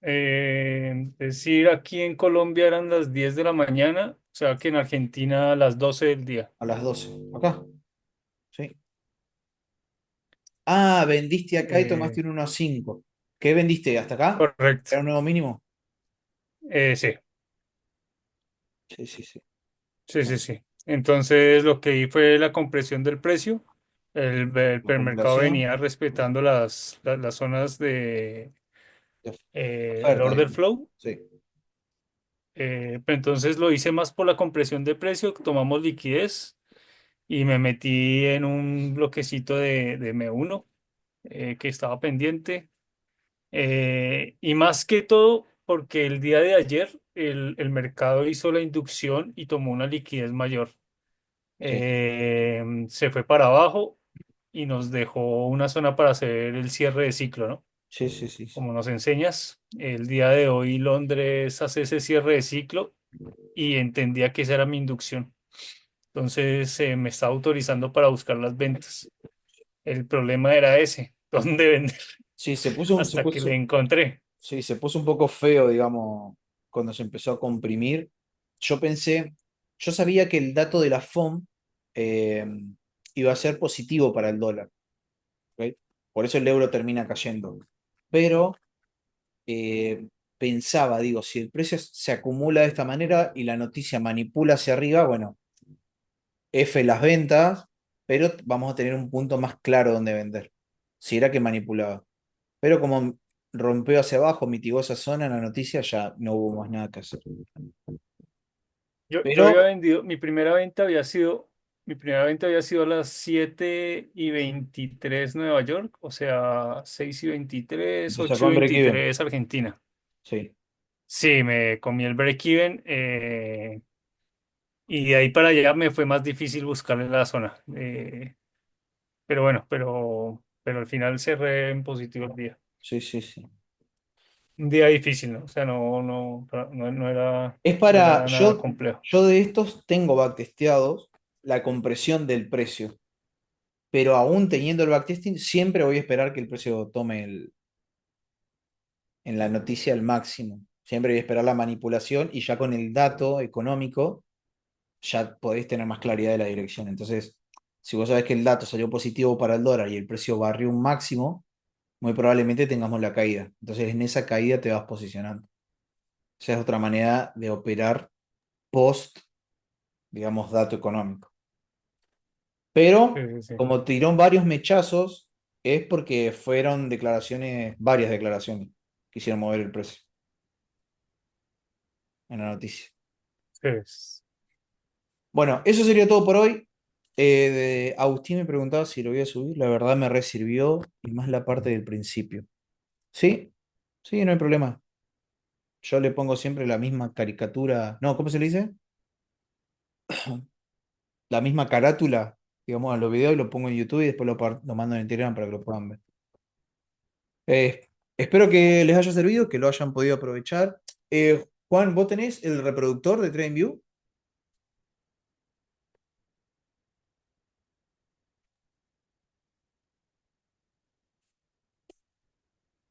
Es decir, aquí en Colombia eran las 10 de la mañana, o sea que en Argentina a las 12 del día. A las 12 acá, sí. Ah, vendiste acá y Eh, tomaste un 1,5. ¿Qué vendiste? ¿Hasta acá? correcto. ¿Era un nuevo mínimo? Sí, Sí, sí, sí. sí, Bueno, sí, sí. Entonces lo que vi fue la compresión del precio. El premercado acumulación venía respetando las zonas de de el oferta, order digamos. flow. Sí, Pero entonces lo hice más por la compresión de precio, tomamos liquidez y me metí en un bloquecito de M1 que estaba pendiente. Y más que todo, porque el día de ayer el mercado hizo la inducción y tomó una liquidez mayor. sí, Se fue para abajo y nos dejó una zona para hacer el cierre de ciclo, ¿no? sí, sí, sí, sí. Como nos enseñas, el día de hoy Londres hace ese cierre de ciclo y entendía que esa era mi inducción. Entonces me estaba autorizando para buscar las ventas. El problema era ese, ¿dónde vender? Sí, se puso se Hasta que le puso, encontré. sí, se puso un poco feo, digamos, cuando se empezó a comprimir. Yo pensé, yo sabía que el dato de la FOM eh, iba a ser positivo para el dólar, ¿ok? Por eso el euro termina cayendo. Pero pensaba, digo, si el precio se acumula de esta manera y la noticia manipula hacia arriba, bueno, F las ventas, pero vamos a tener un punto más claro donde vender. Si era que manipulaba. Pero como rompió hacia abajo, mitigó esa zona en la noticia, ya no hubo más nada que hacer. Yo Pero había vendido, mi primera venta había sido a las 7:23 Nueva York, o sea, 6:23, te ocho sacó y en break-even. veintitrés Argentina. Sí, Sí, me comí el break-even y de ahí para allá me fue más difícil buscarle la zona. Pero bueno, pero al final cerré en positivo el día. sí, sí, sí. Un día difícil, ¿no? O sea, no era, Es no para, era nada complejo. yo de estos tengo backtesteados la compresión del precio, pero aún teniendo el backtesting, siempre voy a esperar que el precio tome en la noticia el máximo. Siempre voy a esperar la manipulación y ya con el dato económico ya podéis tener más claridad de la dirección. Entonces, si vos sabés que el dato salió positivo para el dólar y el precio barrió un máximo, muy probablemente tengamos la caída. Entonces, en esa caída te vas posicionando. Esa es otra manera de operar post, digamos, dato económico. Sí, Pero, sí, sí. como tiró varios mechazos, es porque fueron declaraciones, varias declaraciones que hicieron mover el precio en la noticia. Sí. Bueno, eso sería todo por hoy. Agustín me preguntaba si lo voy a subir. La verdad me resirvió y más la parte del principio. ¿Sí? Sí, no hay problema. Yo le pongo siempre la misma caricatura. No, ¿cómo se le dice? La misma carátula, digamos, a los videos y lo pongo en YouTube y después lo mando en Telegram para que lo puedan ver. Espero que les haya servido, que lo hayan podido aprovechar. Juan, ¿vos tenés el reproductor de TradingView?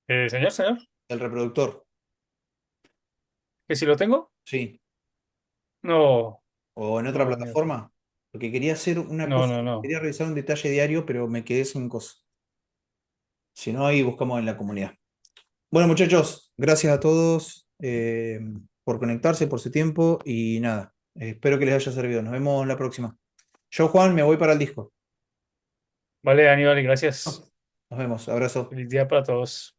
Señor, El reproductor, que si lo tengo, sí. no, O en otra no, señor, plataforma. Porque quería hacer una no, cosa, no, no. quería revisar un detalle diario, pero me quedé sin cosa. Si no, ahí buscamos en la comunidad. Bueno, muchachos, gracias a todos por conectarse, por su tiempo y nada, espero que les haya servido. Nos vemos la próxima. Yo, Juan, me voy para el disco. Vale, Aníbal, y gracias. Nos vemos, abrazo. Feliz día para todos.